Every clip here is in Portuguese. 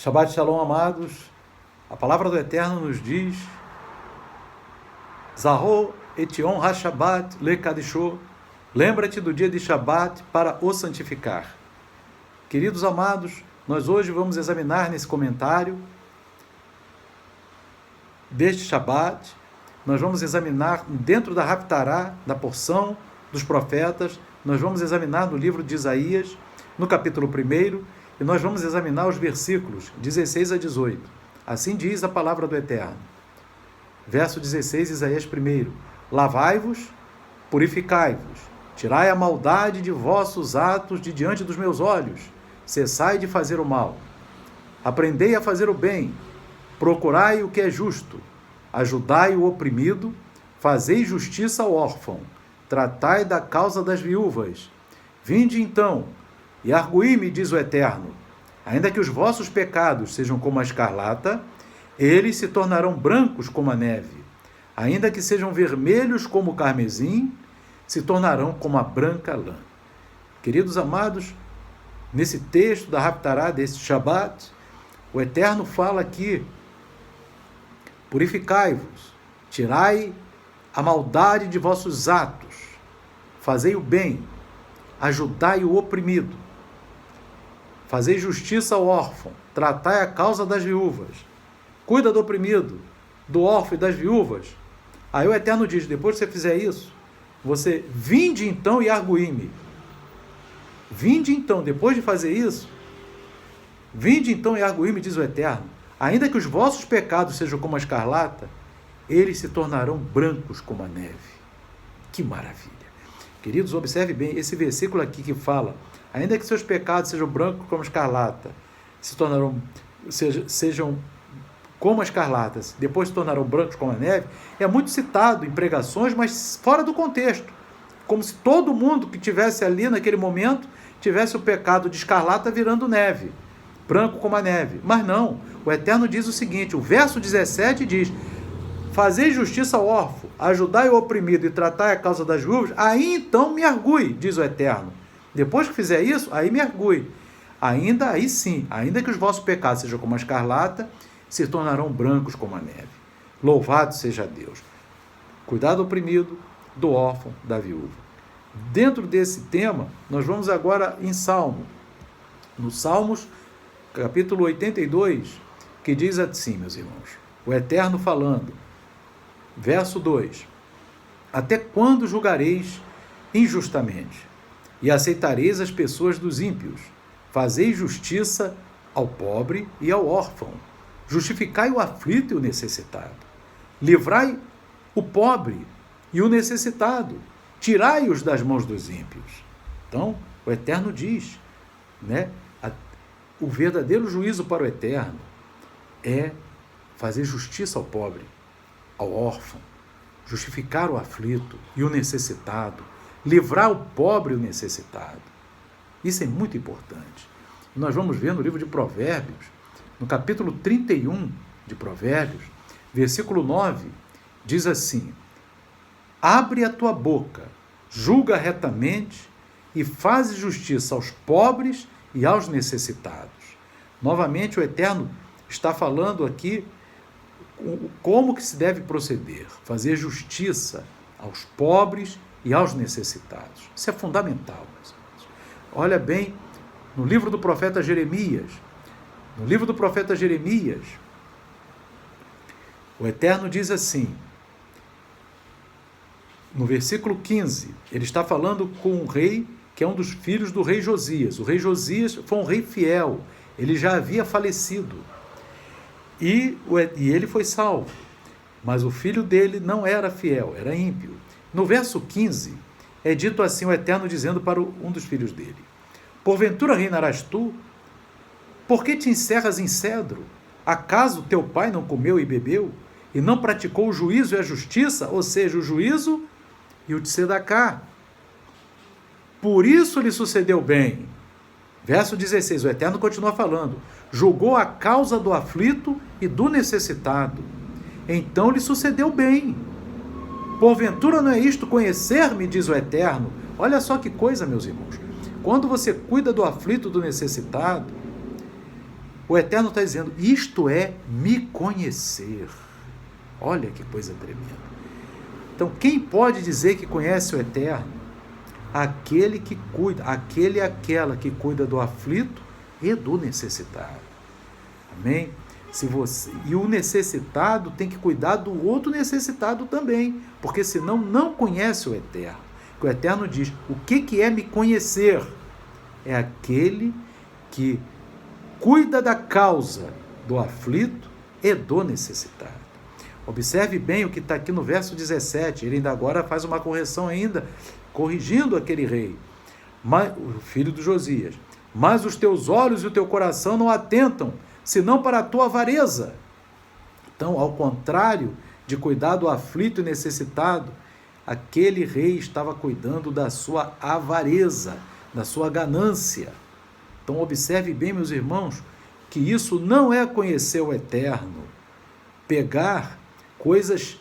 Shabbat Shalom, amados. A palavra do Eterno nos diz: Zahor etion ha-Shabbat le-Kadisho. Lembra-te do dia de Shabbat para o santificar. Queridos amados, nós hoje vamos examinar nesse comentário deste Shabbat. Nós vamos examinar dentro da Haftarah, da porção dos profetas. Nós vamos examinar no livro de Isaías, no capítulo 1, e nós vamos examinar os versículos 16 a 18. Assim diz a palavra do Eterno. Verso 16, Isaías 1. Lavai-vos, purificai-vos, tirai a maldade de vossos atos de diante dos meus olhos, cessai de fazer o mal. Aprendei a fazer o bem, procurai o que é justo, ajudai o oprimido, fazei justiça ao órfão, tratai da causa das viúvas. Vinde então, e arguí-me, diz o Eterno, ainda que os vossos pecados sejam como a escarlata, eles se tornarão brancos como a neve. Ainda que sejam vermelhos como o carmesim, se tornarão como a branca lã. Queridos amados, nesse texto da Haftarah, desse Shabbat, o Eterno fala aqui: purificai-vos, tirai a maldade de vossos atos, fazei o bem, ajudai o oprimido, fazei justiça ao órfão, tratai a causa das viúvas, cuida do oprimido, do órfão e das viúvas. Aí o Eterno diz: depois que você fizer isso, você vinde então e arguí-me. Vinde então, depois de fazer isso, vinde então e arguí-me, diz o Eterno, ainda que os vossos pecados sejam como a escarlata, eles se tornarão brancos como a neve. Que maravilha! Queridos, observe bem esse versículo aqui que fala: ainda que seus pecados sejam brancos como a escarlata, sejam como a escarlata, depois se tornarão brancos como a neve. É muito citado em pregações, mas fora do contexto. Como se todo mundo que estivesse ali naquele momento tivesse o pecado de escarlata virando neve, branco como a neve. Mas não, o Eterno diz o seguinte, o verso 17 diz: fazei justiça ao órfão, ajudai o oprimido e tratai a causa das viúvas, aí então me argui, diz o Eterno. Depois que fizer isso, aí me argui. Aí sim, ainda que os vossos pecados sejam como a escarlata, se tornarão brancos como a neve. Louvado seja Deus. Cuidar do oprimido, do órfão, da viúva. Dentro desse tema, nós vamos agora em Salmo. No Salmos, capítulo 82, que diz assim, meus irmãos, o Eterno falando, verso 2: até quando julgareis injustamente e aceitareis as pessoas dos ímpios? Fazei justiça ao pobre e ao órfão, justificai o aflito e o necessitado, livrai o pobre e o necessitado, tirai-os das mãos dos ímpios. Então, o Eterno diz, o verdadeiro juízo para o Eterno é fazer justiça ao pobre, ao órfão, justificar o aflito e o necessitado, livrar o pobre e o necessitado. Isso é muito importante. Nós vamos ver no livro de Provérbios, no capítulo 31 de Provérbios, versículo 9, diz assim: abre a tua boca, julga retamente e faz justiça aos pobres e aos necessitados. Novamente o Eterno está falando aqui como que se deve proceder, fazer justiça aos pobres e aos necessitados. Isso é fundamental, meus irmãos. Olha bem, no livro do profeta Jeremias, o Eterno diz assim, no versículo 15, ele está falando com um rei que é um dos filhos do rei Josias. O rei Josias foi um rei fiel, ele já havia falecido e ele foi salvo, mas o filho dele não era fiel, era ímpio. No verso 15, é dito assim, o Eterno dizendo para um dos filhos dele: porventura reinarás tu? Por que te encerras em cedro? Acaso teu pai não comeu e bebeu, e não praticou o juízo e a justiça, ou seja, o juízo e o tzedaká? Por isso lhe sucedeu bem. Verso 16, o Eterno continua falando: julgou a causa do aflito e do necessitado, então lhe sucedeu bem. Porventura não é isto conhecer-me, diz o Eterno? Olha só que coisa, meus irmãos. Quando você cuida do aflito, do necessitado, O Eterno está dizendo, isto é me conhecer. Olha que coisa tremenda. Então, quem pode dizer que conhece o Eterno? Aquele que cuida, aquele e aquela que cuida do aflito e do necessitado. Amém? E o necessitado tem que cuidar do outro necessitado também, porque senão não conhece o Eterno. O Eterno diz, o que é me conhecer? É aquele que cuida da causa do aflito e do necessitado. Observe bem o que está aqui no verso 17, ele ainda agora faz uma correção ainda, corrigindo aquele rei, o filho de Josias. Mas os teus olhos e o teu coração não atentam, senão para a tua avareza. Então, ao contrário de cuidar do aflito e necessitado, aquele rei estava cuidando da sua avareza, da sua ganância. Então, observe bem, meus irmãos, que isso não é conhecer o Eterno, pegar coisas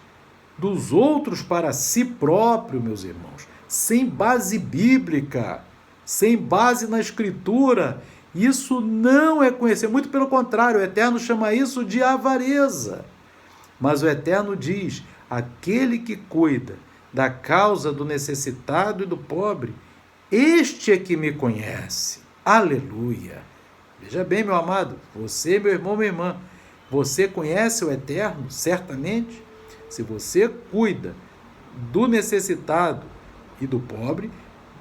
dos outros para si próprio, meus irmãos, sem base bíblica, sem base na Escritura. Isso não é conhecer, muito pelo contrário, o Eterno chama isso de avareza. Mas o Eterno diz, aquele que cuida da causa do necessitado e do pobre, este é que me conhece. Aleluia! Veja bem, meu amado, você, meu irmão, minha irmã, você conhece o Eterno, certamente? Se você cuida do necessitado e do pobre,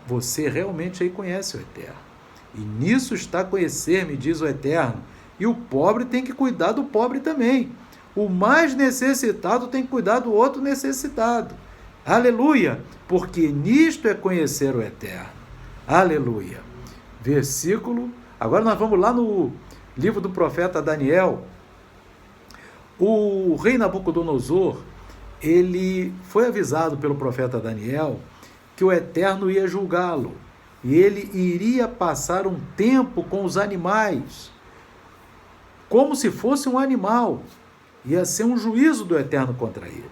você realmente aí conhece o Eterno. E nisso está conhecer, me diz o Eterno. E o pobre tem que cuidar do pobre também. O mais necessitado tem que cuidar do outro necessitado. Aleluia! Porque nisto é conhecer o Eterno. Aleluia! Versículo... Agora nós vamos lá no livro do profeta Daniel. O rei Nabucodonosor, ele foi avisado pelo profeta Daniel que o Eterno ia julgá-lo. E ele iria passar um tempo com os animais, como se fosse um animal. Ia ser um juízo do Eterno contra ele.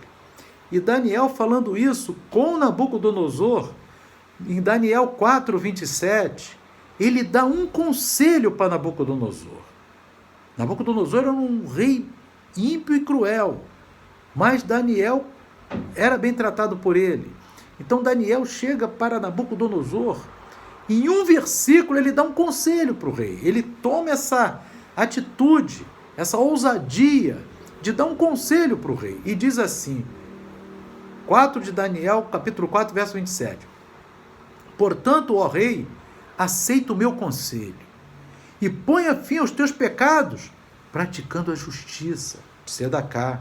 E Daniel falando isso com Nabucodonosor, em Daniel 4, 27, ele dá um conselho para Nabucodonosor. Nabucodonosor era um rei ímpio e cruel, mas Daniel era bem tratado por ele. Então Daniel chega para Nabucodonosor, em um versículo ele dá um conselho para o rei. Ele toma essa atitude, essa ousadia de dar um conselho para o rei. E diz assim, 4 de Daniel, capítulo 4, verso 27. Portanto, ó rei, aceita o meu conselho e ponha fim aos teus pecados, praticando a justiça, Sedaká,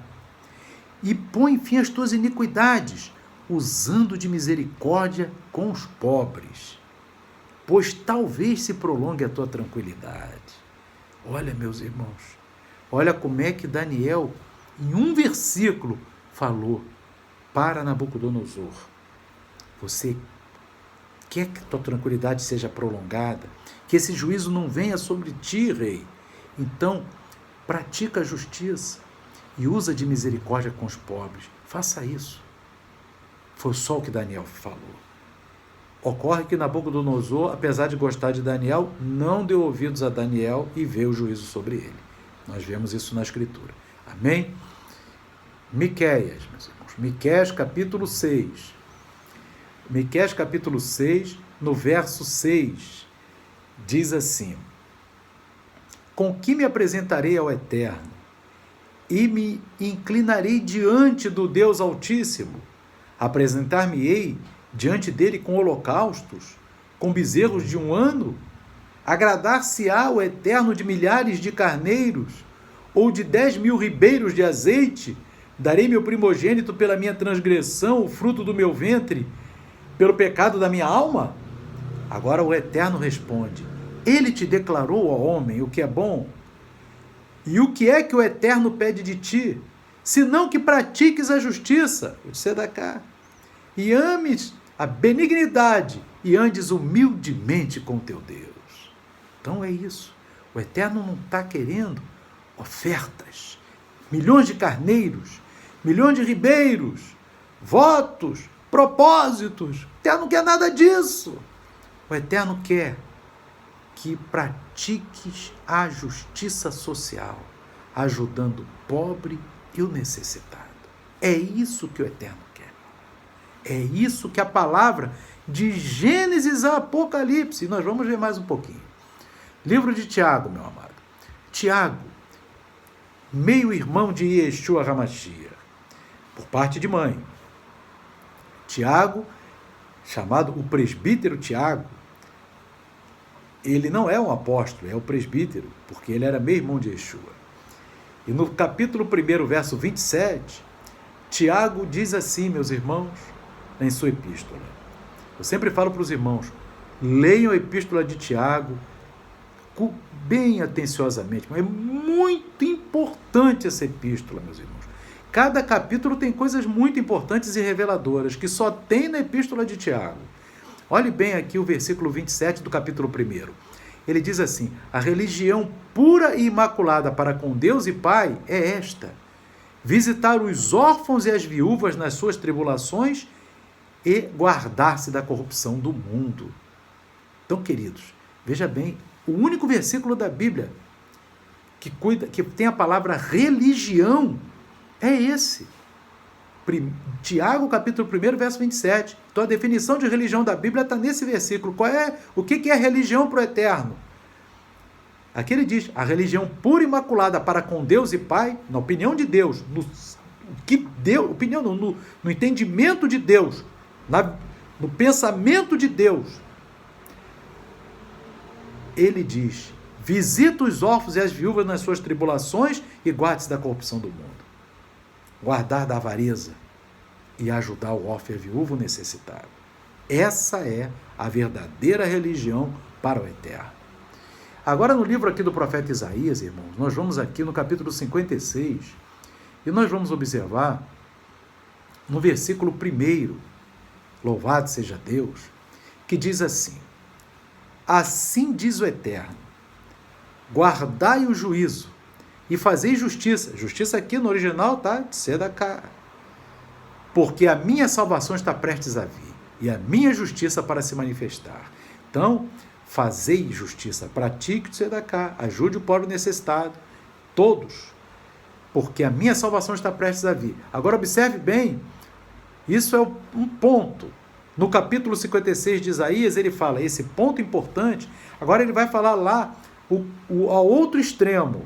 e põe fim às tuas iniquidades, usando de misericórdia com os pobres, pois talvez se prolongue a tua tranquilidade. Olha, meus irmãos, olha como é que Daniel, em um versículo, falou para Nabucodonosor. Você quer que tua tranquilidade seja prolongada, que esse juízo não venha sobre ti, rei. Então, pratica a justiça e usa de misericórdia com os pobres. Faça isso. Foi só o que Daniel falou. Ocorre que Nabucodonosor, apesar de gostar de Daniel, não deu ouvidos a Daniel e veio o juízo sobre ele. Nós vemos isso na Escritura. Amém? Miqueias, meus irmãos. Miqueias, capítulo 6. Miqueias, capítulo 6, no verso 6, diz assim: com que me apresentarei ao Eterno e me inclinarei diante do Deus Altíssimo? Apresentar-me-ei diante dele com holocaustos, com bezerros de um ano? Agradar-se-á o Eterno de milhares de carneiros, ou de 10.000 ribeiros de azeite? Darei meu primogênito pela minha transgressão, o fruto do meu ventre, pelo pecado da minha alma? Agora o Eterno responde: ele te declarou, ó homem, o que é bom. E o que é que o Eterno pede de ti? Senão que pratiques a justiça, o Sedaká, e ames a benignidade, e andes humildemente com teu Deus. Então é isso. O Eterno não está querendo ofertas, milhões de carneiros, milhões de ribeiros, votos, propósitos. O Eterno não quer nada disso. O Eterno quer que pratiques a justiça social, ajudando o pobre e o necessitado. É isso que o Eterno quer. É isso que a palavra de Gênesis a Apocalipse, nós vamos ver mais um pouquinho. Livro de Tiago, meu amado. Tiago, meio-irmão de Yeshua HaMashiach, por parte de mãe. Tiago, chamado o presbítero Tiago, ele não é um apóstolo, é o presbítero, porque ele era meio-irmão de Yeshua. E no capítulo 1, verso 27, Tiago diz assim, meus irmãos, em sua epístola. Eu sempre falo para os irmãos, leiam a epístola de Tiago bem atenciosamente, mas é muito importante essa epístola, meus irmãos. Cada capítulo tem coisas muito importantes e reveladoras, que só tem na epístola de Tiago. Olhe bem aqui o versículo 27 do capítulo 1. Ele diz assim, a religião pura e imaculada para com Deus e Pai é esta, visitar os órfãos e as viúvas nas suas tribulações e guardar-se da corrupção do mundo. Então, queridos, veja bem, o único versículo da Bíblia que tem a palavra religião é esse. Tiago, capítulo 1, verso 27. Então, a definição de religião da Bíblia está nesse versículo. O que é religião para o Eterno? Aqui ele diz, a religião pura e imaculada para com Deus e Pai, na opinião de Deus, no entendimento de Deus, no pensamento de Deus, ele diz, visita os órfãos e as viúvas nas suas tribulações e guarde-se da corrupção do mundo. Guardar da avareza e ajudar o órfão e a viúva necessitado. Essa é a verdadeira religião para o Eterno. Agora, no livro aqui do profeta Isaías, irmãos, nós vamos aqui no capítulo 56 e nós vamos observar no versículo 1, louvado seja Deus, que diz assim, assim diz o Eterno, guardai o juízo e fazei justiça. Justiça aqui no original está de Sedaká. Porque a minha salvação está prestes a vir e a minha justiça para se manifestar. Então, fazei justiça, pratique o Sedaká, ajude o pobre necessitado, todos, porque a minha salvação está prestes a vir. Agora, observe bem, isso é um ponto. No capítulo 56 de Isaías, ele fala esse ponto importante. Agora ele vai falar lá ao outro extremo.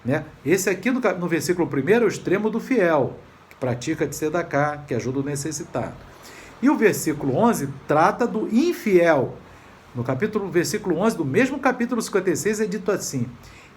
Né? Esse aqui no versículo 1 é o extremo do fiel, que pratica de Sedaká, que ajuda o necessitado. E o versículo 11 trata do infiel. No versículo 11 do mesmo capítulo 56 é dito assim,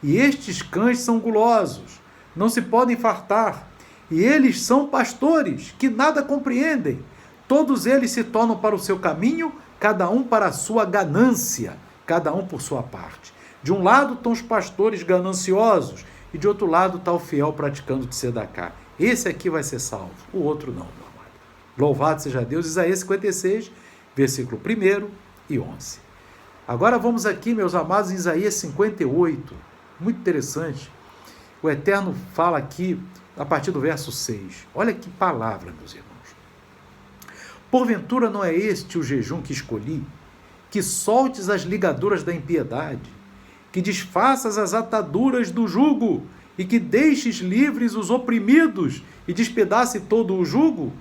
e estes cães são gulosos, não se podem fartar, e eles são pastores, que nada compreendem. Todos eles se tornam para o seu caminho, cada um para a sua ganância, cada um por sua parte. De um lado estão os pastores gananciosos, e de outro lado está o fiel praticando de Sedaká. Esse aqui vai ser salvo, o outro não, meu amado. Louvado seja Deus, Isaías 56, versículo 1 e 11. Agora vamos aqui, meus amados, em Isaías 58, muito interessante. O Eterno fala aqui, a partir do verso 6. Olha que palavra, meus irmãos. Porventura não é este o jejum que escolhi, que soltes as ligaduras da impiedade, que desfaças as ataduras do jugo, e que deixes livres os oprimidos, e despedace todo o jugo?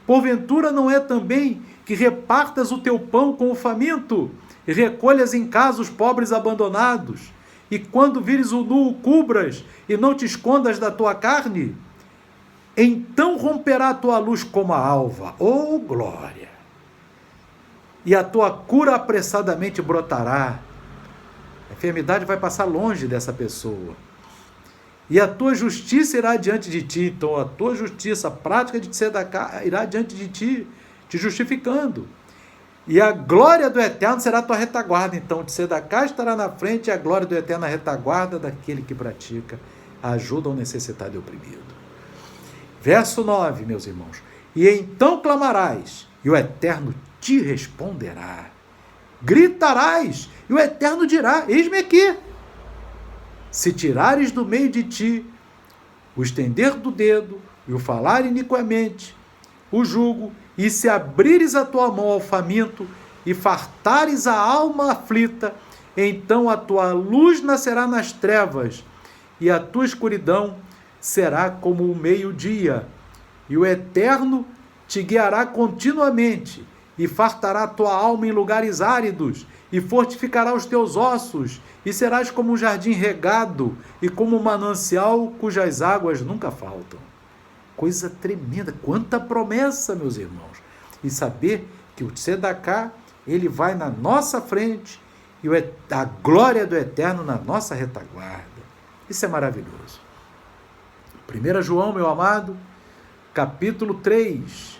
Porventura não é também que repartas o teu pão com o faminto, e recolhas em casa os pobres abandonados, e quando vires o nu o cubras, e não te escondas da tua carne? Então romperá a tua luz como a alva, oh glória! E a tua cura apressadamente brotará. A enfermidade vai passar longe dessa pessoa. E a tua justiça irá diante de ti. Então a tua justiça, a prática de Sedaká, irá diante de ti, te justificando. E a glória do Eterno será a tua retaguarda. Então de Sedaká estará na frente e a glória do Eterno na retaguarda daquele que pratica a ajuda ao necessitado e oprimido. Verso 9, meus irmãos. E então clamarás, e o Eterno te responderá. Gritarás, e o Eterno dirá, eis-me aqui. Se tirares do meio de ti o estender do dedo e o falar iniquamente, o jugo, e se abrires a tua mão ao faminto, e fartares a alma aflita, então a tua luz nascerá nas trevas, e a tua escuridão será como o meio-dia. E o Eterno te guiará continuamente, e fartará a tua alma em lugares áridos, e fortificará os teus ossos, e serás como um jardim regado, e como um manancial cujas águas nunca faltam. Coisa tremenda, quanta promessa, meus irmãos. E saber que o Tzedaká, ele vai na nossa frente, e a glória do Eterno na nossa retaguarda. Isso é maravilhoso. 1 João, meu amado, capítulo 3,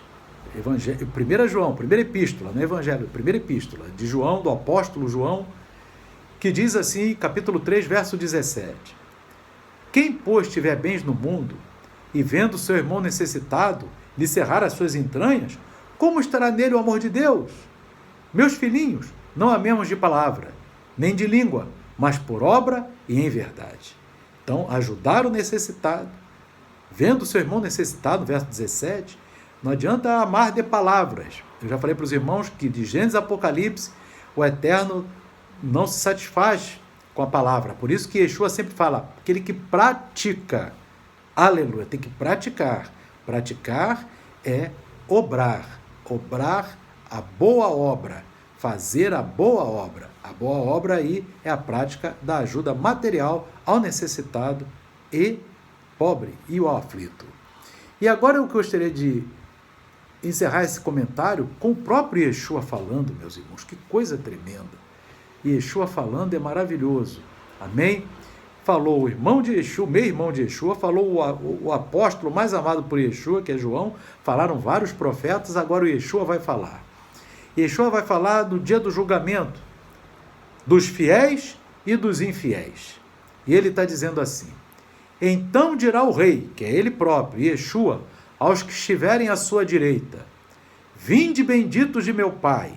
1 João, primeira epístola, não é evangelho, primeira epístola de João, do apóstolo João, que diz assim, capítulo 3, verso 17: quem, pois, tiver bens no mundo, e vendo seu irmão necessitado, lhe cerrar as suas entranhas, como estará nele o amor de Deus? Meus filhinhos, não amemos de palavra, nem de língua, mas por obra e em verdade. Então, ajudar o necessitado, vendo seu irmão necessitado, verso 17, não adianta amar de palavras. Eu já falei para os irmãos que de Gênesis a Apocalipse, o Eterno não se satisfaz com a palavra. Por isso que Yeshua sempre fala, aquele que pratica, aleluia, tem que praticar. Praticar é obrar. Obrar a boa obra, fazer a boa obra. A boa obra aí é a prática da ajuda material ao necessitado e pobre e ao aflito. E agora eu gostaria de encerrar esse comentário com o próprio Yeshua falando, meus irmãos. Que coisa tremenda. Yeshua falando é maravilhoso. Amém? Falou o irmão de Yeshua, meu irmão de Yeshua, falou o apóstolo mais amado por Yeshua, que é João, falaram vários profetas, agora o Yeshua vai falar. Yeshua vai falar do dia do julgamento, dos fiéis e dos infiéis. E ele está dizendo assim: então dirá o rei, que é ele próprio, Yeshua, aos que estiverem à sua direita: vinde benditos de meu Pai,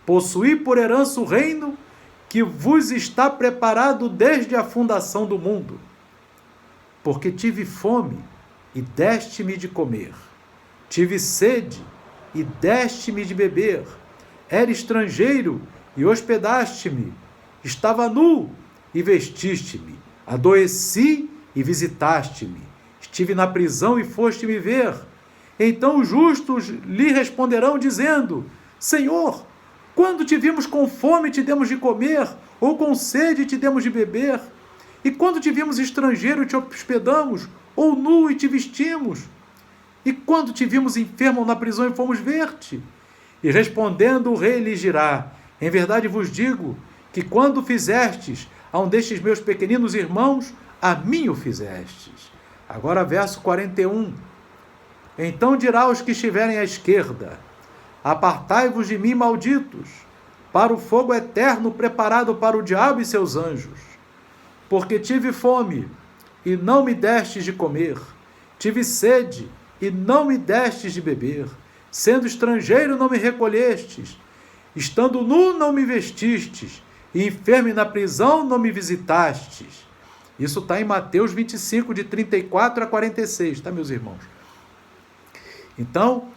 possuí por herança o reino que vos está preparado desde a fundação do mundo. Porque tive fome e deste-me de comer, tive sede e deste-me de beber, era estrangeiro e hospedaste-me, estava nu e vestiste-me, adoeci e visitaste-me, estive na prisão e foste me ver. Então os justos lhe responderão dizendo: Senhor, quando te vimos com fome te demos de comer, ou com sede te demos de beber? E quando te vimos estrangeiro te hospedamos, ou nu e te vestimos? E quando te vimos enfermo ou na prisão e fomos ver-te? E respondendo o rei lhes dirá: em verdade vos digo, que quando fizestes a um destes meus pequeninos irmãos, a mim o fizestes. Agora verso 41. Então dirá aos que estiverem à esquerda: apartai-vos de mim, malditos, para o fogo eterno preparado para o diabo e seus anjos. Porque tive fome, e não me destes de comer, tive sede, e não me destes de beber, sendo estrangeiro não me recolhestes, estando nu não me vestistes, e enfermo e na prisão não me visitastes. Isso está em Mateus 25, de 34 a 46, tá, meus irmãos? Então,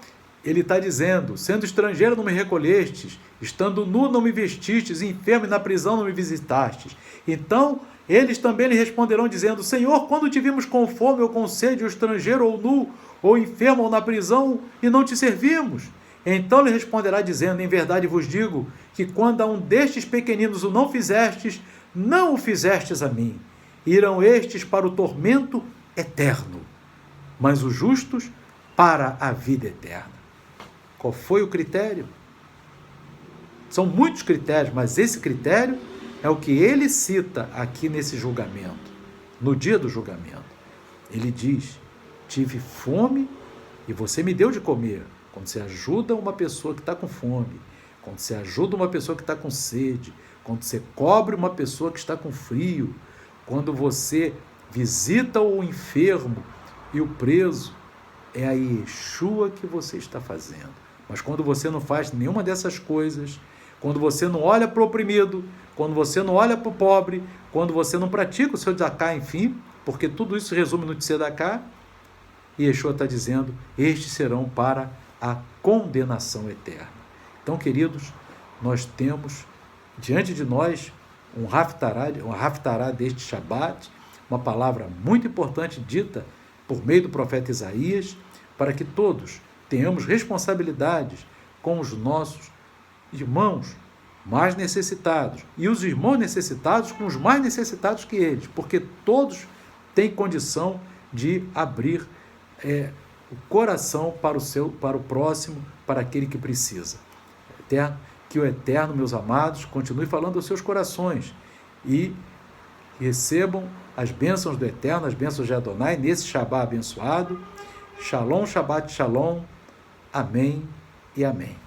ele está dizendo: sendo estrangeiro não me recolhestes, estando nu não me vestistes, enfermo e na prisão não me visitastes. Então, eles também lhe responderão dizendo: Senhor, quando te vimos com fome ou com sede, ou estrangeiro, ou nu, ou enfermo, ou na prisão, e não te servimos? Então lhe responderá dizendo: em verdade vos digo, que quando a um destes pequeninos o não fizestes, não o fizestes a mim. Irão estes para o tormento eterno, mas os justos para a vida eterna. Qual foi o critério? São muitos critérios, mas esse critério é o que ele cita aqui nesse julgamento, no dia do julgamento. Ele diz: tive fome e você me deu de comer. Quando você ajuda uma pessoa que está com fome, quando você ajuda uma pessoa que está com sede, quando você cobre uma pessoa que está com frio, quando você visita o enfermo e o preso, é a Yeshua que você está fazendo. Mas quando você não faz nenhuma dessas coisas, quando você não olha para o oprimido, quando você não olha para o pobre, quando você não pratica o seu tzedakah, enfim, porque tudo isso resume no tzedakah, Yeshua está dizendo: estes serão para a condenação eterna. Então, queridos, nós temos diante de nós um haftará deste Shabat, uma palavra muito importante dita por meio do profeta Isaías, para que todos tenhamos responsabilidades com os nossos irmãos mais necessitados, e os irmãos necessitados com os mais necessitados que eles, porque todos têm condição de abrir o coração para o próximo, para aquele que precisa. Que o Eterno, meus amados, continue falando aos seus corações e recebam as bênçãos do Eterno, as bênçãos de Adonai, nesse Shabá abençoado. Shalom, Shabbat Shalom. Amém e amém.